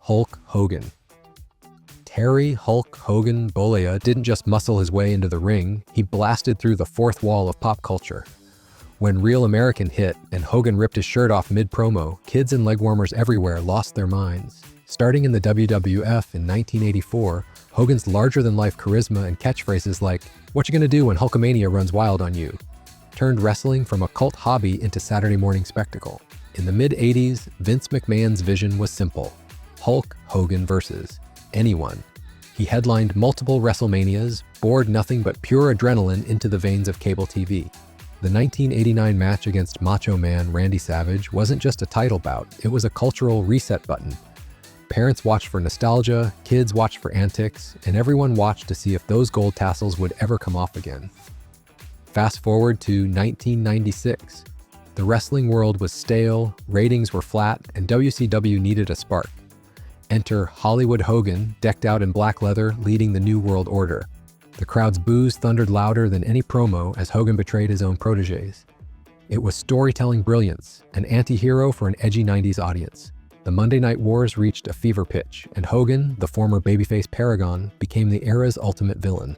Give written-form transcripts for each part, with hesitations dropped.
Hulk Hogan. Terry Hulk Hogan Bollea didn't just muscle his way into the ring, he blasted through the fourth wall of pop culture. When Real American hit and Hogan ripped his shirt off mid-promo, kids and leg warmers everywhere lost their minds. Starting in the WWF in 1984, Hogan's larger-than-life charisma and catchphrases like, "What you gonna do when Hulkamania runs wild on you?" turned wrestling from a cult hobby into Saturday morning spectacle. In the mid-80s, Vince McMahon's vision was simple: Hulk Hogan versus anyone. He headlined multiple WrestleManias, bored nothing but pure adrenaline into the veins of cable TV. The 1989 match against Macho Man Randy Savage wasn't just a title bout, it was a cultural reset button. Parents watched for nostalgia, kids watched for antics, and everyone watched to see if those gold tassels would ever come off again. Fast forward to 1996. The wrestling world was stale, ratings were flat, and WCW needed a spark. Enter Hollywood Hogan, decked out in black leather, leading the New World Order. The crowd's boos thundered louder than any promo as Hogan betrayed his own protégés. It was storytelling brilliance, an anti-hero for an edgy 90s audience. The Monday Night Wars reached a fever pitch, and Hogan, the former babyface paragon, became the era's ultimate villain.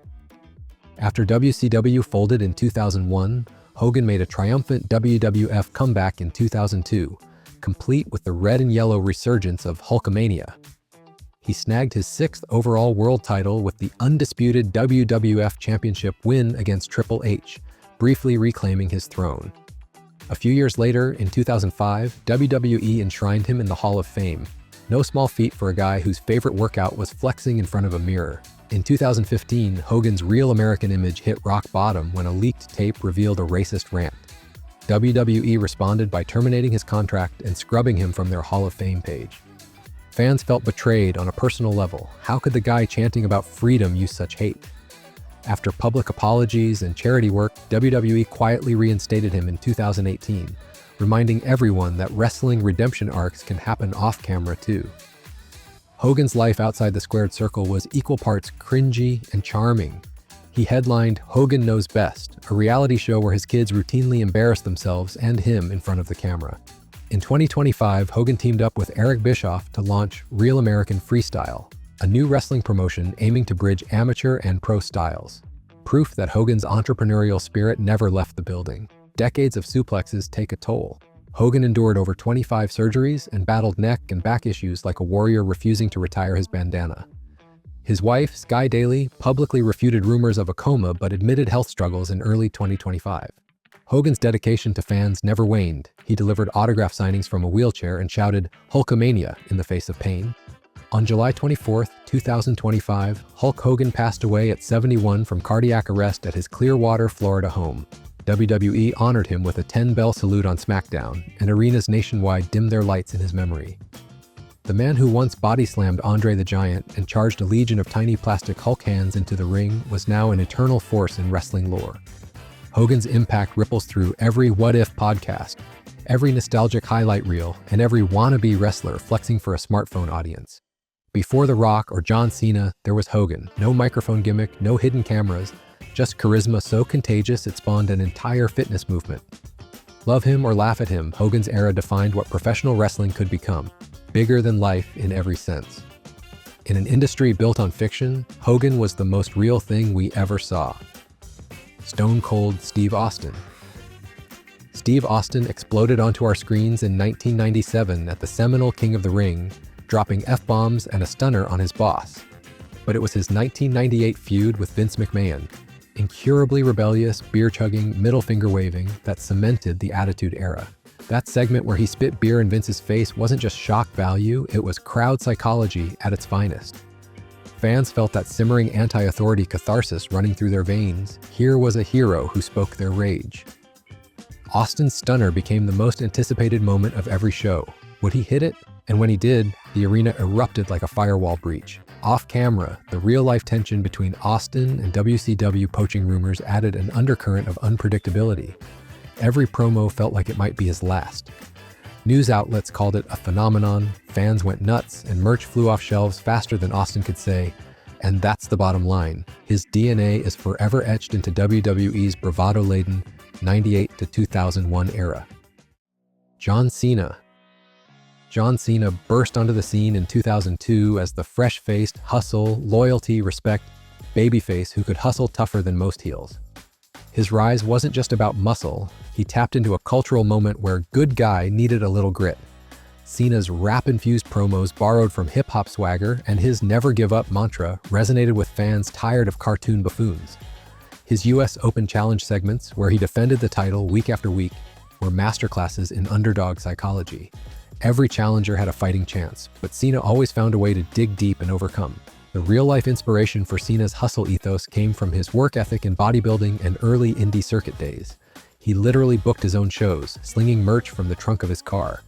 After WCW folded in 2001, Hogan made a triumphant WWF comeback in 2002, complete with the red and yellow resurgence of Hulkamania. He snagged his 6th overall world title with the undisputed WWF Championship win against Triple H, briefly reclaiming his throne. A few years later, in 2005, WWE enshrined him in the Hall of Fame. No small feat for a guy whose favorite workout was flexing in front of a mirror. In 2015, Hogan's Real American image hit rock bottom when a leaked tape revealed a racist rant. WWE responded by terminating his contract and scrubbing him from their Hall of Fame page. Fans felt betrayed on a personal level. How could the guy chanting about freedom use such hate? After public apologies and charity work, WWE quietly reinstated him in 2018, reminding everyone that wrestling redemption arcs can happen off-camera too. Hogan's life outside the squared circle was equal parts cringy and charming. He headlined Hogan Knows Best, a reality show where his kids routinely embarrassed themselves and him in front of the camera. In 2025, Hogan teamed up with Eric Bischoff to launch Real American Freestyle, a new wrestling promotion aiming to bridge amateur and pro styles. Proof that Hogan's entrepreneurial spirit never left the building. Decades of suplexes take a toll. Hogan endured over 25 surgeries and battled neck and back issues like a warrior refusing to retire his bandana. His wife, Sky Daly, publicly refuted rumors of a coma but admitted health struggles in early 2025. Hogan's dedication to fans never waned. He delivered autograph signings from a wheelchair and shouted "Hulkamania" in the face of pain. On July 24, 2025, Hulk Hogan passed away at 71 from cardiac arrest at his Clearwater, Florida home. WWE honored him with a 10-bell salute on SmackDown, and arenas nationwide dimmed their lights in his memory. The man who once body-slammed Andre the Giant and charged a legion of tiny plastic Hulk hands into the ring was now an eternal force in wrestling lore. Hogan's impact ripples through every What If podcast, every nostalgic highlight reel, and every wannabe wrestler flexing for a smartphone audience. Before The Rock or John Cena, there was Hogan. No microphone gimmick, no hidden cameras, just charisma so contagious it spawned an entire fitness movement. Love him or laugh at him, Hogan's era defined what professional wrestling could become. Bigger than life in every sense. In an industry built on fiction, Hogan was the most real thing we ever saw. Stone Cold Steve Austin. Steve Austin exploded onto our screens in 1997 at the seminal King of the Ring, dropping F-bombs and a stunner on his boss. But it was his 1998 feud with Vince McMahon, incurably rebellious, beer-chugging, middle-finger-waving, that cemented the Attitude Era. That segment where he spit beer in Vince's face wasn't just shock value, it was crowd psychology at its finest. Fans felt that simmering anti-authority catharsis running through their veins. Here was a hero who spoke their rage. Austin's stunner became the most anticipated moment of every show. Would he hit it? And when he did, the arena erupted like a firewall breach. Off camera, the real-life tension between Austin and WCW poaching rumors added an undercurrent of unpredictability. Every promo felt like it might be his last. News outlets called it a phenomenon, fans went nuts, and merch flew off shelves faster than Austin could say. And that's the bottom line. His DNA is forever etched into WWE's bravado-laden 98 to 2001 era. John Cena. John Cena burst onto the scene in 2002 as the fresh-faced, hustle, loyalty, respect babyface who could hustle tougher than most heels. His rise wasn't just about muscle, he tapped into a cultural moment where good guy needed a little grit. Cena's rap-infused promos borrowed from hip-hop swagger, and his never give up mantra resonated with fans tired of cartoon buffoons. His US Open Challenge segments, where he defended the title week after week, were masterclasses in underdog psychology. Every challenger had a fighting chance, but Cena always found a way to dig deep and overcome. The real-life inspiration for Cena's hustle ethos came from his work ethic in bodybuilding and early indie circuit days. He literally booked his own shows, slinging merch from the trunk of his car.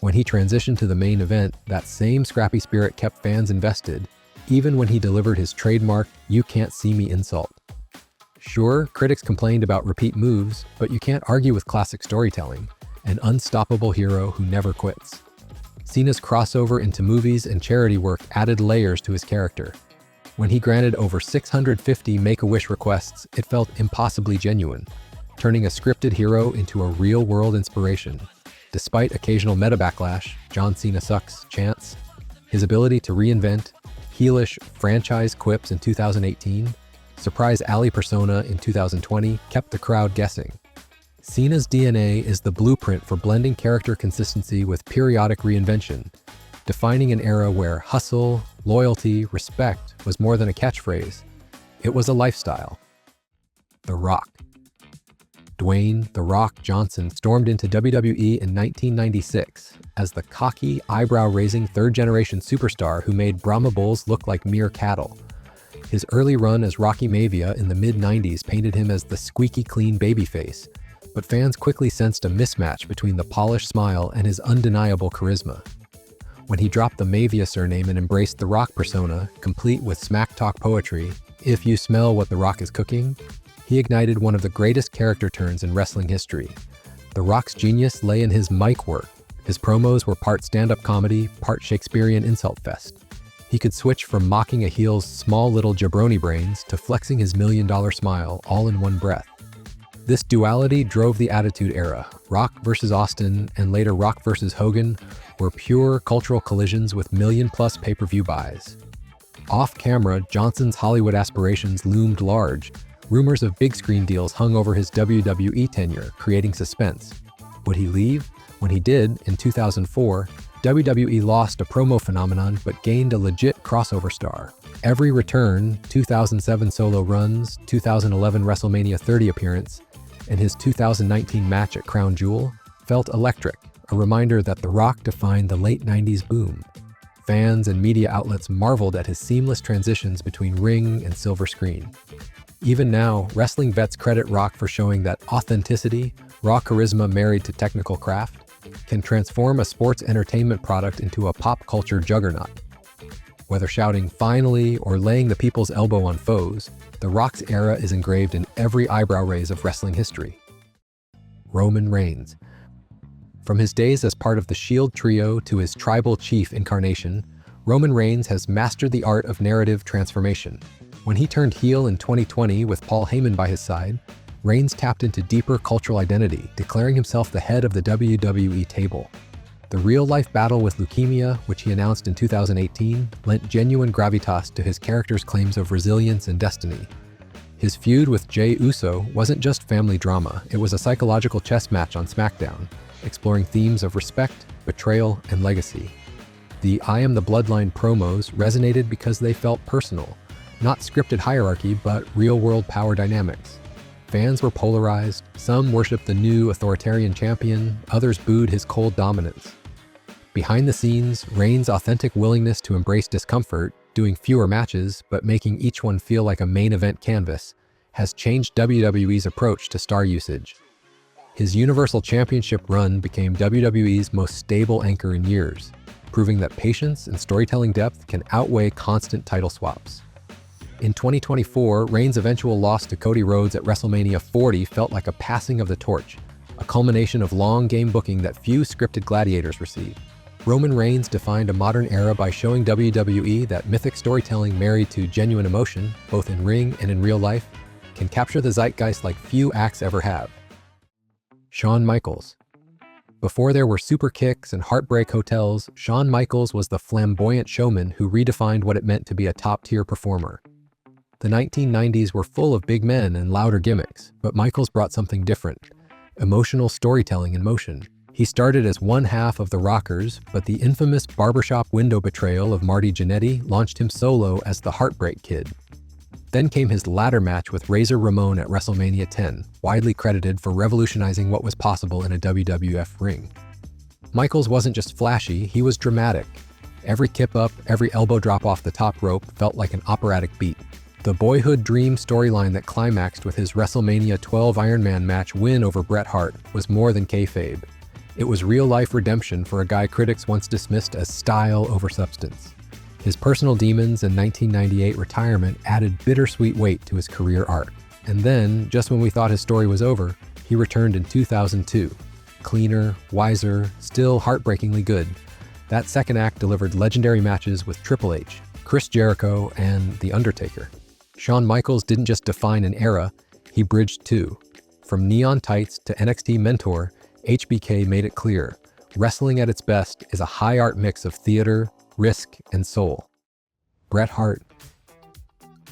When he transitioned to the main event, that same scrappy spirit kept fans invested, even when he delivered his trademark "you can't see me" insult. Sure, critics complained about repeat moves, but you can't argue with classic storytelling, an unstoppable hero who never quits. Cena's crossover into movies and charity work added layers to his character. When he granted over 650 Make-A-Wish requests, it felt impossibly genuine, turning a scripted hero into a real-world inspiration. Despite occasional meta backlash, John Cena sucks chants, his ability to reinvent heelish franchise quips in 2018, surprise alley persona in 2020 kept the crowd guessing. Cena's DNA is the blueprint for blending character consistency with periodic reinvention, defining an era where hustle, loyalty, respect was more than a catchphrase. It was a lifestyle. The Rock. Dwayne "The Rock" Johnson stormed into WWE in 1996 as the cocky, eyebrow-raising third-generation superstar who made Brahma Bulls look like mere cattle. His early run as Rocky Maivia in the mid-90s painted him as the squeaky clean babyface, but fans quickly sensed a mismatch between the polished smile and his undeniable charisma. When he dropped the Maivia surname and embraced the Rock persona, complete with smack talk poetry, "If you smell what the Rock is cooking," he ignited one of the greatest character turns in wrestling history. The Rock's genius lay in his mic work. His promos were part stand-up comedy, part Shakespearean insult fest. He could switch from mocking a heel's small little jabroni brains to flexing his million-dollar smile all in one breath. This duality drove the Attitude Era. Rock versus Austin, and later Rock versus Hogan, were pure cultural collisions with million-plus pay-per-view buys. Off-camera, Johnson's Hollywood aspirations loomed large. Rumors of big-screen deals hung over his WWE tenure, creating suspense. Would he leave? When he did, in 2004, WWE lost a promo phenomenon but gained a legit crossover star. Every return, 2007 solo runs, 2011 WrestleMania 30 appearance, and his 2019 match at Crown Jewel, felt electric, a reminder that The Rock defined the late 90s boom. Fans and media outlets marveled at his seamless transitions between ring and silver screen. Even now, wrestling vets credit Rock for showing that authenticity, raw charisma married to technical craft, can transform a sports entertainment product into a pop culture juggernaut. Whether shouting "finally" or laying the people's elbow on foes, The Rock's era is engraved in every eyebrow raise of wrestling history. Roman Reigns. From his days as part of the Shield trio to his tribal chief incarnation, Roman Reigns has mastered the art of narrative transformation. When he turned heel in 2020 with Paul Heyman by his side, Reigns tapped into deeper cultural identity, declaring himself the head of the WWE table. The real-life battle with leukemia, which he announced in 2018, lent genuine gravitas to his character's claims of resilience and destiny. His feud with Jey Uso wasn't just family drama, it was a psychological chess match on SmackDown, exploring themes of respect, betrayal, and legacy. The "I am the Bloodline" promos resonated because they felt personal, not scripted hierarchy, but real-world power dynamics. Fans were polarized, some worshipped the new authoritarian champion, others booed his cold dominance. Behind the scenes, Reigns' authentic willingness to embrace discomfort, doing fewer matches, but making each one feel like a main event canvas, has changed WWE's approach to star usage. His Universal Championship run became WWE's most stable anchor in years, proving that patience and storytelling depth can outweigh constant title swaps. In 2024, Reigns' eventual loss to Cody Rhodes at WrestleMania 40 felt like a passing of the torch, a culmination of long game booking that few scripted gladiators receive. Roman Reigns defined a modern era by showing WWE that mythic storytelling married to genuine emotion, both in ring and in real life, can capture the zeitgeist like few acts ever have. Shawn Michaels. Before there were super kicks and heartbreak hotels, Shawn Michaels was the flamboyant showman who redefined what it meant to be a top-tier performer. The 1990s were full of big men and louder gimmicks, but Michaels brought something different: emotional storytelling in motion. He started as one half of the Rockers, but the infamous barbershop window betrayal of Marty Jannetty launched him solo as the Heartbreak Kid. Then came his ladder match with Razor Ramon at WrestleMania 10, widely credited for revolutionizing what was possible in a WWF ring. Michaels wasn't just flashy, he was dramatic. Every kip up, every elbow drop off the top rope felt like an operatic beat. The boyhood dream storyline that climaxed with his WrestleMania 12 Iron Man match win over Bret Hart was more than kayfabe. It was real-life redemption for a guy critics once dismissed as style over substance. His personal demons and 1998 retirement added bittersweet weight to his career arc. And then, just when we thought his story was over, he returned in 2002. Cleaner, wiser, still heartbreakingly good. That second act delivered legendary matches with Triple H, Chris Jericho, and The Undertaker. Shawn Michaels didn't just define an era, he bridged two. From neon tights to NXT mentor, HBK made it clear: wrestling at its best is a high art mix of theater, risk, and soul. Bret Hart.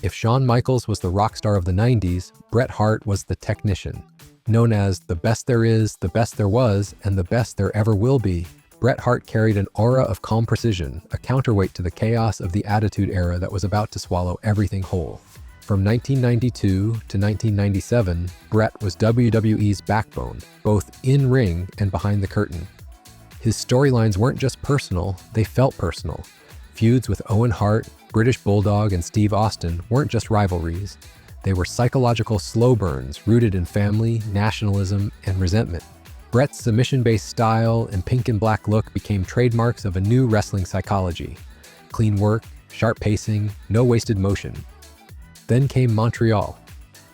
If Shawn Michaels was the rock star of the 90s, Bret Hart was the technician. Known as the best there is, the best there was, and the best there ever will be, Bret Hart carried an aura of calm precision, a counterweight to the chaos of the Attitude Era that was about to swallow everything whole. From 1992 to 1997, Bret was WWE's backbone, both in-ring and behind the curtain. His storylines weren't just personal, they felt personal. Feuds with Owen Hart, British Bulldog, and Steve Austin weren't just rivalries. They were psychological slow burns rooted in family, nationalism, and resentment. Bret's submission-based style and pink and black look became trademarks of a new wrestling psychology. Clean work, sharp pacing, no wasted motion. Then came Montreal.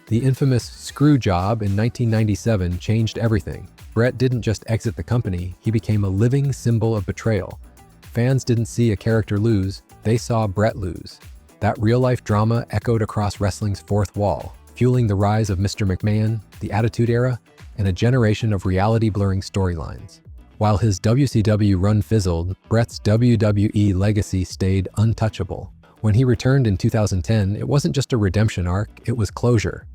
The infamous screw job in 1997 changed everything. Bret didn't just exit the company, he became a living symbol of betrayal. Fans didn't see a character lose, they saw Bret lose. That real-life drama echoed across wrestling's fourth wall, fueling the rise of Mr. McMahon, the Attitude Era, and a generation of reality-blurring storylines. While his WCW run fizzled, Bret's WWE legacy stayed untouchable. When he returned in 2010, it wasn't just a redemption arc, it was closure.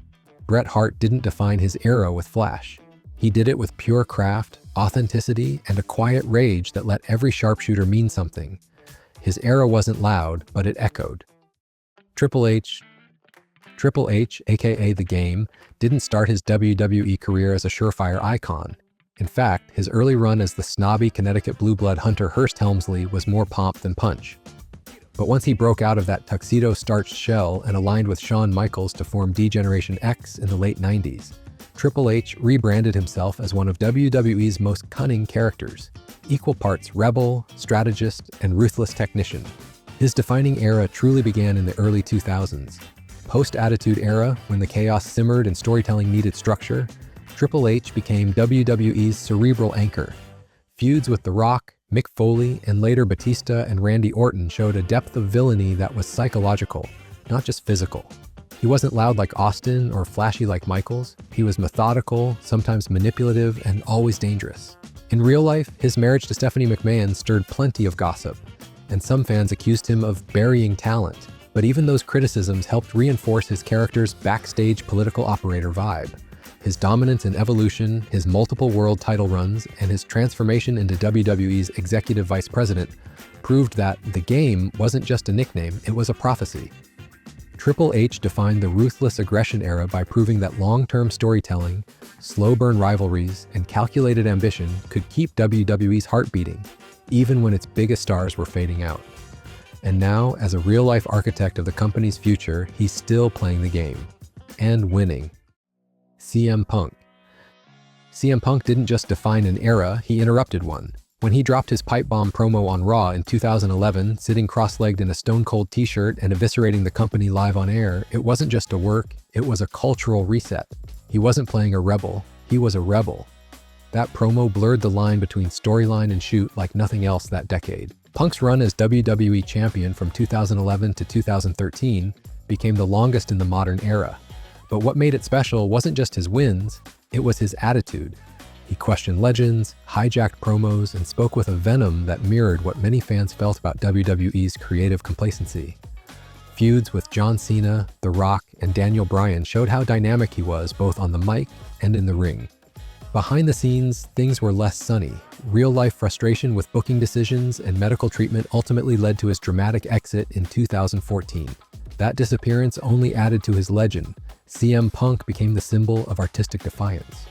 Bret Hart didn't define his era with flash. He did it with pure craft, authenticity, and a quiet rage that let every sharpshooter mean something. His era wasn't loud, but it echoed. Triple H, aka The Game, didn't start his WWE career as a surefire icon. In fact, his early run as the snobby Connecticut blue blood Hunter Hearst Helmsley was more pomp than punch. But once he broke out of that tuxedo-starched shell and aligned with Shawn Michaels to form D-Generation X in the late 90s, Triple H rebranded himself as one of WWE's most cunning characters, equal parts rebel, strategist, and ruthless technician. His defining era truly began in the early 2000s. Post-Attitude Era, when the chaos simmered and storytelling needed structure, Triple H became WWE's cerebral anchor. Feuds with The Rock, Mick Foley, and later Batista and Randy Orton showed a depth of villainy that was psychological, not just physical. He wasn't loud like Austin or flashy like Michaels. He was methodical, sometimes manipulative, and always dangerous. In real life, his marriage to Stephanie McMahon stirred plenty of gossip, and some fans accused him of burying talent. But even those criticisms helped reinforce his character's backstage political operator vibe. His dominance and evolution, his multiple world title runs, and his transformation into WWE's executive vice president proved that The Game wasn't just a nickname, it was a prophecy. Triple H defined the ruthless aggression era by proving that long-term storytelling, slow-burn rivalries, and calculated ambition could keep WWE's heart beating, even when its biggest stars were fading out. And now, as a real-life architect of the company's future, he's still playing the game. And winning. CM Punk. CM Punk didn't just define an era, he interrupted one. When he dropped his pipe bomb promo on Raw in 2011, sitting cross-legged in a Stone Cold t-shirt and eviscerating the company live on air, it wasn't just a work, it was a cultural reset. He wasn't playing a rebel, he was a rebel. That promo blurred the line between storyline and shoot like nothing else that decade. Punk's run as WWE champion from 2011 to 2013 became the longest in the modern era. But what made it special wasn't just his wins, it was his attitude. He questioned legends, hijacked promos, and spoke with a venom that mirrored what many fans felt about WWE's creative complacency. Feuds with John Cena, The Rock, and Daniel Bryan showed how dynamic he was both on the mic and in the ring. Behind the scenes, things were less sunny. Real-life frustration with booking decisions and medical treatment ultimately led to his dramatic exit in 2014. That disappearance only added to his legend. CM Punk became the symbol of artistic defiance.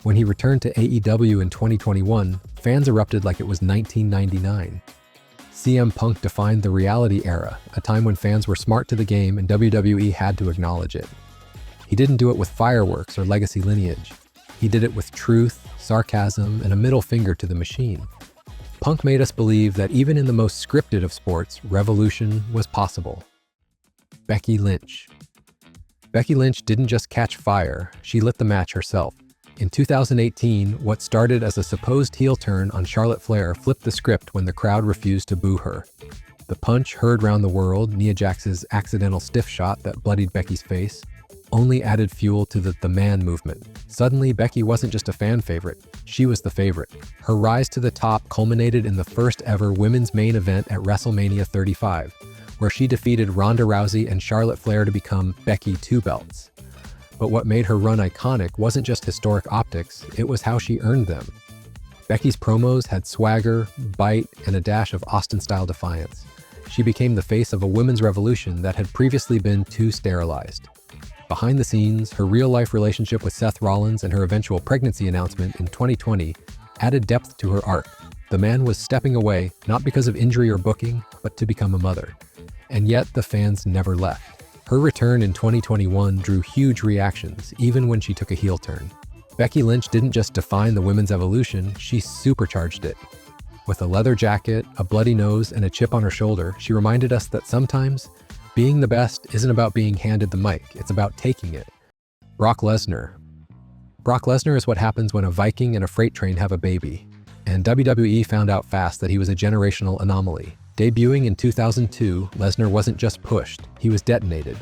When he returned to AEW in 2021, fans erupted like it was 1999. CM Punk defined the reality era, a time when fans were smart to the game and WWE had to acknowledge it. He didn't do it with fireworks or legacy lineage. He did it with truth, sarcasm, and a middle finger to the machine. Punk made us believe that even in the most scripted of sports, revolution was possible. Becky Lynch. Becky Lynch didn't just catch fire, she lit the match herself. In 2018, what started as a supposed heel turn on Charlotte Flair flipped the script when the crowd refused to boo her. The punch heard round the world, Nia Jax's accidental stiff shot that bloodied Becky's face, only added fuel to the man movement. Suddenly, Becky wasn't just a fan favorite, she was the favorite. Her rise to the top culminated in the first ever women's main event at WrestleMania 35, where she defeated Ronda Rousey and Charlotte Flair to become Becky Two Belts. But what made her run iconic wasn't just historic optics, it was how she earned them. Becky's promos had swagger, bite, and a dash of Austin-style defiance. She became the face of a women's revolution that had previously been too sterilized. Behind the scenes, her real-life relationship with Seth Rollins and her eventual pregnancy announcement in 2020 added depth to her arc. The man was stepping away, not because of injury or booking, but to become a mother. And yet, the fans never left. Her return in 2021 drew huge reactions, even when she took a heel turn. Becky Lynch didn't just define the women's evolution, she supercharged it. With a leather jacket, a bloody nose, and a chip on her shoulder, she reminded us that sometimes being the best isn't about being handed the mic, it's about taking it. Brock Lesnar. Brock Lesnar is what happens when a Viking and a freight train have a baby. And WWE found out fast that he was a generational anomaly. Debuting in 2002, Lesnar wasn't just pushed, he was detonated.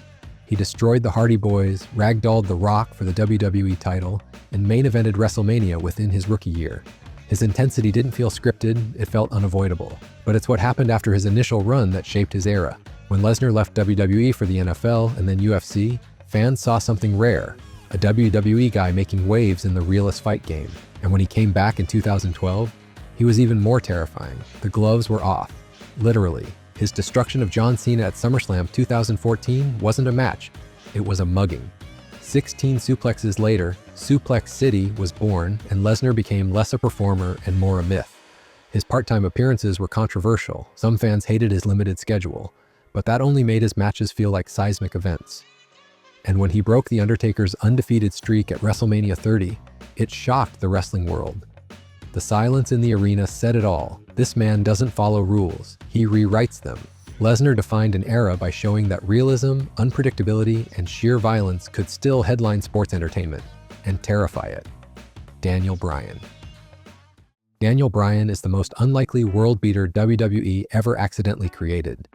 He destroyed the Hardy Boys, ragdolled The Rock for the WWE title, and main evented WrestleMania within his rookie year. His intensity didn't feel scripted, it felt unavoidable. But it's what happened after his initial run that shaped his era. When Lesnar left WWE for the NFL and then UFC, fans saw something rare, a WWE guy making waves in the realist fight game. And when he came back in 2012, he was even more terrifying. The gloves were off. Literally. His destruction of John Cena at SummerSlam 2014 wasn't a match, it was a mugging. 16 suplexes later, Suplex City was born, and Lesnar became less a performer and more a myth. His part-time appearances were controversial. Some fans hated his limited schedule, but that only made his matches feel like seismic events. And when he broke The Undertaker's undefeated streak at WrestleMania 30, it shocked the wrestling world. The silence in the arena said it all. This man doesn't follow rules, he rewrites them. Lesnar defined an era by showing that realism, unpredictability, and sheer violence could still headline sports entertainment and terrify it. Daniel Bryan. Daniel Bryan is the most unlikely world beater WWE ever accidentally created.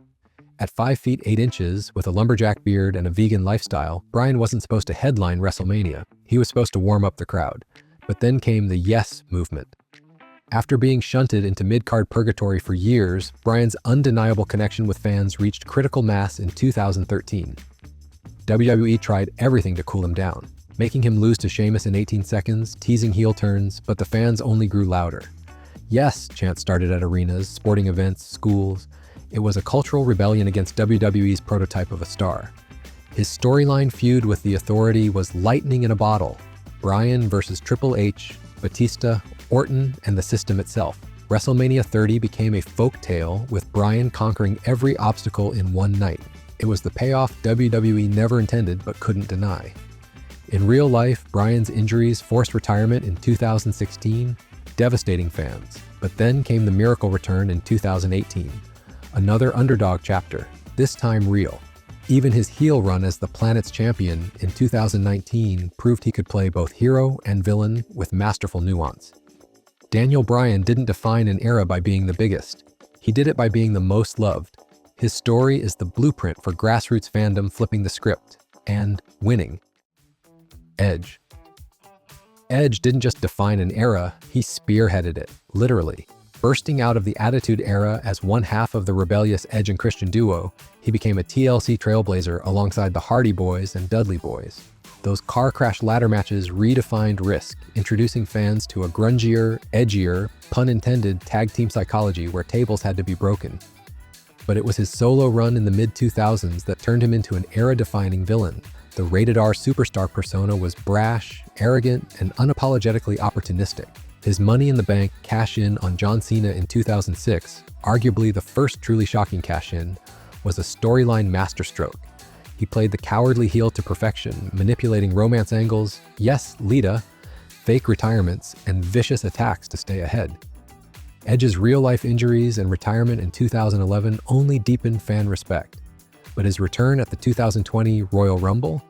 At 5 feet 8 inches, with a lumberjack beard and a vegan lifestyle, Bryan wasn't supposed to headline WrestleMania. He was supposed to warm up the crowd. But then came the Yes movement. After being shunted into mid-card purgatory for years, Bryan's undeniable connection with fans reached critical mass in 2013. WWE tried everything to cool him down, making him lose to Sheamus in 18 seconds, teasing heel turns, but the fans only grew louder. Yes chants started at arenas, sporting events, schools. It was a cultural rebellion against WWE's prototype of a star. His storyline feud with the Authority was lightning in a bottle. Bryan versus Triple H, Batista, Orton, and the system itself. WrestleMania 30 became a folk tale, with Bryan conquering every obstacle in one night. It was the payoff WWE never intended but couldn't deny. In real life, Bryan's injuries forced retirement in 2016, devastating fans. But then came the miracle return in 2018. Another underdog chapter, this time real. Even his heel run as the planet's champion in 2019 proved he could play both hero and villain with masterful nuance. Daniel Bryan didn't define an era by being the biggest. He did it by being the most loved. His story is the blueprint for grassroots fandom flipping the script and winning. Edge. Edge didn't just define an era, he spearheaded it, literally. Bursting out of the Attitude Era as one half of the rebellious Edge and Christian duo, he became a TLC trailblazer alongside the Hardy Boys and Dudley Boys. Those car crash ladder matches redefined Risk, introducing fans to a grungier, edgier, pun intended, tag team psychology where tables had to be broken. But it was his solo run in the mid-2000s that turned him into an era-defining villain. The rated-R superstar persona was brash, arrogant, and unapologetically opportunistic. His Money in the Bank cash-in on John Cena in 2006, arguably the first truly shocking cash-in, was a storyline masterstroke. He played the cowardly heel to perfection, manipulating romance angles, yes, Lita, fake retirements, and vicious attacks to stay ahead. Edge's real-life injuries and retirement in 2011 only deepened fan respect. But his return at the 2020 Royal Rumble?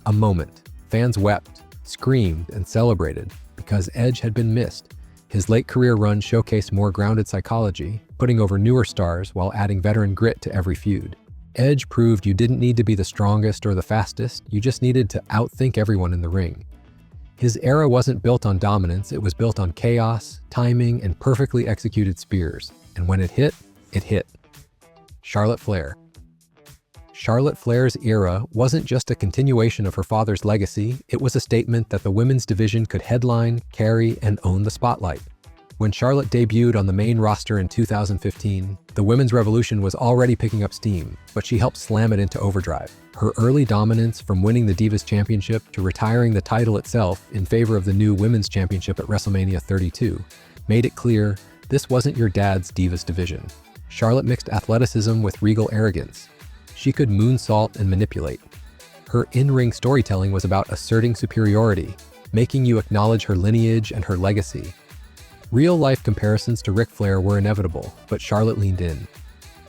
A moment. Fans wept, screamed, and celebrated because Edge had been missed. His late career run showcased more grounded psychology, putting over newer stars while adding veteran grit to every feud. Edge proved you didn't need to be the strongest or the fastest, you just needed to outthink everyone in the ring. His era wasn't built on dominance, it was built on chaos, timing, and perfectly executed spears. And when it hit, it hit. Charlotte Flair. Charlotte Flair's era wasn't just a continuation of her father's legacy, it was a statement that the women's division could headline, carry, and own the spotlight. When Charlotte debuted on the main roster in 2015, the women's revolution was already picking up steam, but she helped slam it into overdrive. Her early dominance, from winning the Divas Championship to retiring the title itself in favor of the new Women's Championship at WrestleMania 32, made it clear this wasn't your dad's Divas division. Charlotte mixed athleticism with regal arrogance. She could moonsault and manipulate. Her in-ring storytelling was about asserting superiority, making you acknowledge her lineage and her legacy. Real-life comparisons to Ric Flair were inevitable, but Charlotte leaned in.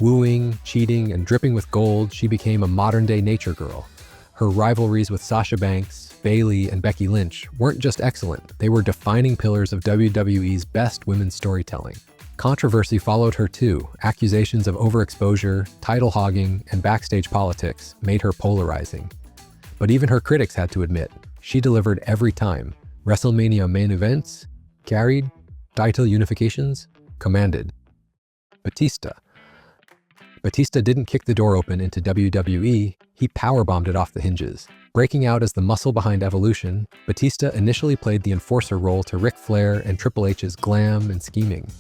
Wooing, cheating, and dripping with gold, she became a modern-day nature girl. Her rivalries with Sasha Banks, Bayley, and Becky Lynch weren't just excellent, they were defining pillars of WWE's best women's storytelling. Controversy followed her too. Accusations of overexposure, title hogging, and backstage politics made her polarizing. But even her critics had to admit, she delivered every time. WrestleMania main events, carried, title unifications, commanded. Batista. Batista didn't kick the door open into WWE, he powerbombed it off the hinges. Breaking out as the muscle behind Evolution, Batista initially played the enforcer role to Ric Flair and Triple H's glam and scheming.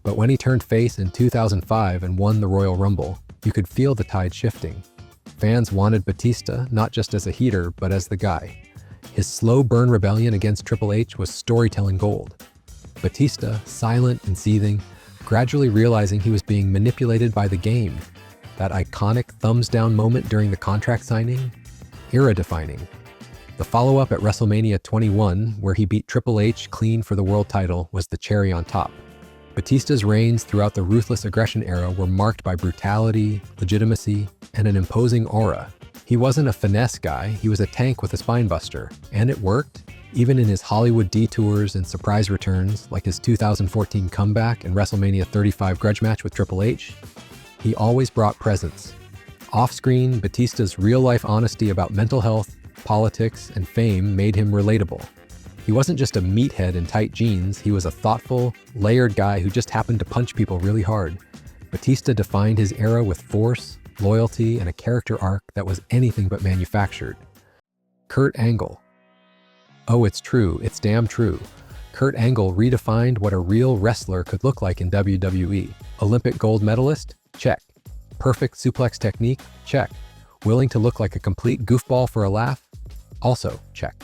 But when he turned face in 2005 and won the Royal Rumble, you could feel the tide shifting. Fans wanted Batista not just as a heater, but as the guy. His slow burn rebellion against Triple H was storytelling gold. Batista, silent and seething, gradually realizing he was being manipulated by the game. That iconic thumbs down moment during the contract signing? Era-defining. The follow-up at WrestleMania 21, where he beat Triple H clean for the world title, was the cherry on top. Batista's reigns throughout the Ruthless Aggression era were marked by brutality, legitimacy, and an imposing aura. He wasn't a finesse guy, he was a tank with a spinebuster, and it worked. Even in his Hollywood detours and surprise returns, like his 2014 comeback and WrestleMania 35 grudge match with Triple H, he always brought presence. Off-screen, Batista's real-life honesty about mental health, politics, and fame made him relatable. He wasn't just a meathead in tight jeans, he was a thoughtful, layered guy who just happened to punch people really hard. Batista defined his era with force, loyalty, and a character arc that was anything but manufactured. Kurt Angle. Oh, it's true, it's damn true. Kurt Angle redefined what a real wrestler could look like in WWE. Olympic gold medalist? Check. Perfect suplex technique? Check. Willing to look like a complete goofball for a laugh? Also, check.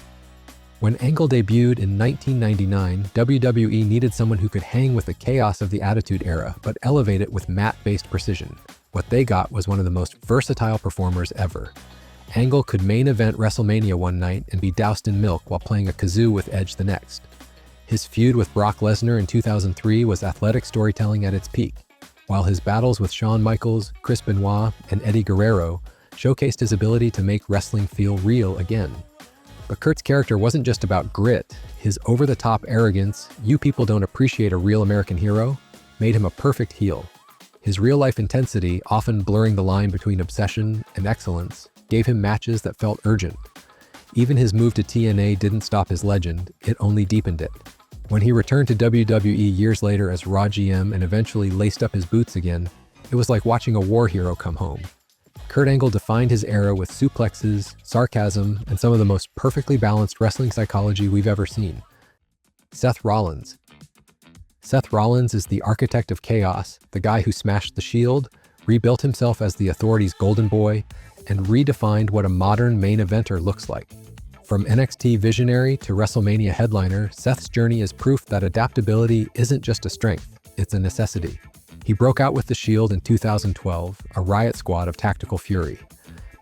When Angle debuted in 1999, WWE needed someone who could hang with the chaos of the Attitude Era, but elevate it with mat-based precision. What they got was one of the most versatile performers ever. Angle could main event WrestleMania one night and be doused in milk while playing a kazoo with Edge the next. His feud with Brock Lesnar in 2003 was athletic storytelling at its peak, while his battles with Shawn Michaels, Chris Benoit, and Eddie Guerrero showcased his ability to make wrestling feel real again. But Kurt's character wasn't just about grit. His over-the-top arrogance, "you people don't appreciate a real American hero," made him a perfect heel. His real-life intensity, often blurring the line between obsession and excellence, gave him matches that felt urgent. Even his move to TNA didn't stop his legend, it only deepened it. When he returned to WWE years later as Raw GM and eventually laced up his boots again, it was like watching a war hero come home. Kurt Angle defined his era with suplexes, sarcasm, and some of the most perfectly balanced wrestling psychology we've ever seen. Seth Rollins. Seth Rollins is the architect of chaos, the guy who smashed the Shield, rebuilt himself as the Authority's golden boy, and redefined what a modern main eventer looks like. From NXT visionary to WrestleMania headliner, Seth's journey is proof that adaptability isn't just a strength, it's a necessity. He broke out with the Shield in 2012, a riot squad of tactical fury.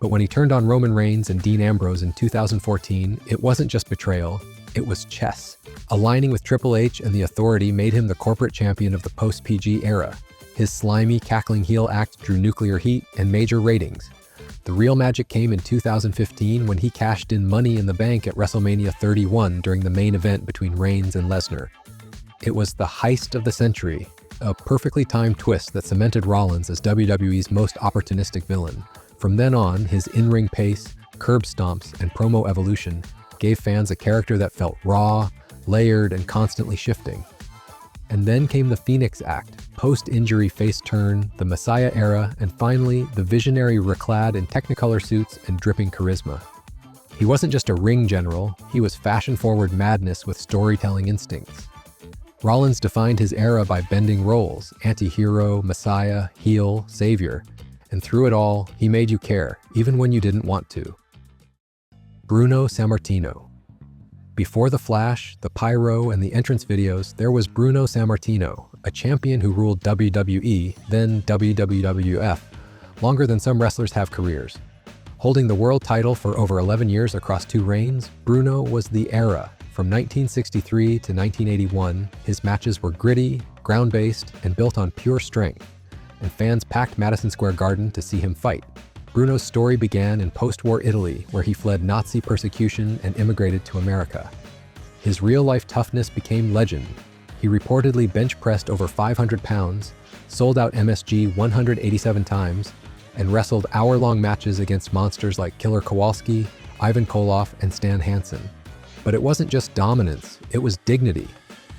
But when he turned on Roman Reigns and Dean Ambrose in 2014, it wasn't just betrayal, it was chess. Aligning with Triple H and the Authority made him the corporate champion of the post-PG era. His slimy, cackling heel act drew nuclear heat and major ratings. The real magic came in 2015 when he cashed in Money in the Bank at WrestleMania 31 during the main event between Reigns and Lesnar. It was the heist of the century, a perfectly timed twist that cemented Rollins as WWE's most opportunistic villain. From then on, his in-ring pace, curb stomps, and promo evolution gave fans a character that felt raw, layered, and constantly shifting. And then came the Phoenix Act, post-injury face turn, the Messiah era, and finally, the visionary reclad in Technicolor suits and dripping charisma. He wasn't just a ring general, he was fashion-forward madness with storytelling instincts. Rollins defined his era by bending roles, anti-hero, messiah, heel, savior, and through it all, he made you care, even when you didn't want to. Bruno Sammartino. Before the flash, the pyro, and the entrance videos, there was Bruno Sammartino, a champion who ruled WWE, then WWF, longer than some wrestlers have careers. Holding the world title for over 11 years across 2 reigns, Bruno was the era. From 1963 to 1981, his matches were gritty, ground-based, and built on pure strength, and fans packed Madison Square Garden to see him fight. Bruno's story began in post-war Italy, where he fled Nazi persecution and immigrated to America. His real-life toughness became legend. He reportedly bench-pressed over 500 pounds, sold out MSG 187 times, and wrestled hour-long matches against monsters like Killer Kowalski, Ivan Koloff, and Stan Hansen. But it wasn't just dominance, it was dignity.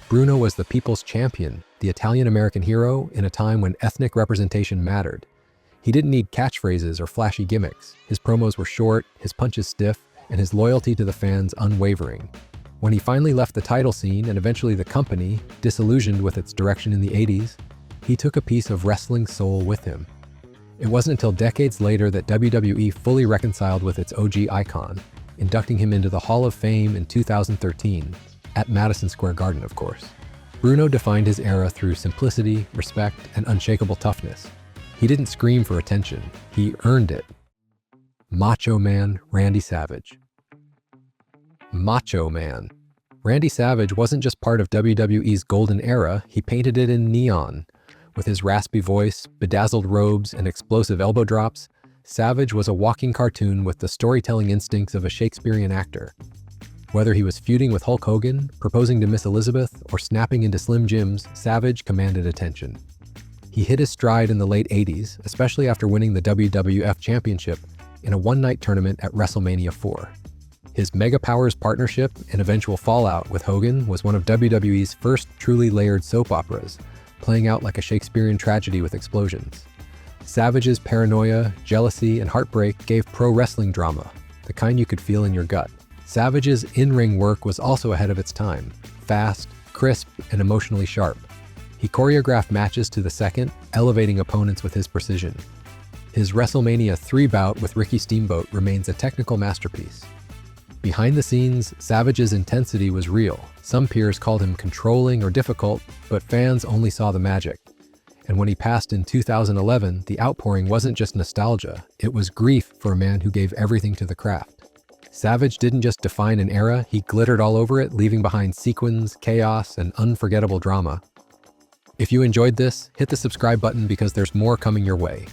Bruno was the people's champion, the Italian-American hero in a time when ethnic representation mattered. He didn't need catchphrases or flashy gimmicks. His promos were short, his punches stiff, and his loyalty to the fans unwavering. When he finally left the title scene and eventually the company, disillusioned with its direction in the 80s, he took a piece of wrestling's soul with him. It wasn't until decades later that WWE fully reconciled with its OG icon, inducting him into the Hall of Fame in 2013, at Madison Square Garden, of course. Bruno defined his era through simplicity, respect, and unshakable toughness. He didn't scream for attention, he earned it. Macho Man Randy Savage. Macho Man. Randy Savage wasn't just part of WWE's golden era, he painted it in neon. With his raspy voice, bedazzled robes, and explosive elbow drops, Savage was a walking cartoon with the storytelling instincts of a Shakespearean actor. Whether he was feuding with Hulk Hogan, proposing to Miss Elizabeth, or snapping into Slim Jims, Savage commanded attention. He hit his stride in the late 80s, especially after winning the WWF Championship in a one-night tournament at WrestleMania 4. His Mega Powers partnership and eventual fallout with Hogan was one of WWE's first truly layered soap operas, playing out like a Shakespearean tragedy with explosions. Savage's paranoia, jealousy, and heartbreak gave pro wrestling drama, the kind you could feel in your gut. Savage's in-ring work was also ahead of its time, fast, crisp, and emotionally sharp. He choreographed matches to the second, elevating opponents with his precision. His WrestleMania 3 bout with Ricky Steamboat remains a technical masterpiece. Behind the scenes, Savage's intensity was real. Some peers called him controlling or difficult, but fans only saw the magic. And when he passed in 2011, the outpouring wasn't just nostalgia, it was grief for a man who gave everything to the craft. Savage didn't just define an era, he glittered all over it, leaving behind sequins, chaos, and unforgettable drama. If you enjoyed this, hit the subscribe button because there's more coming your way.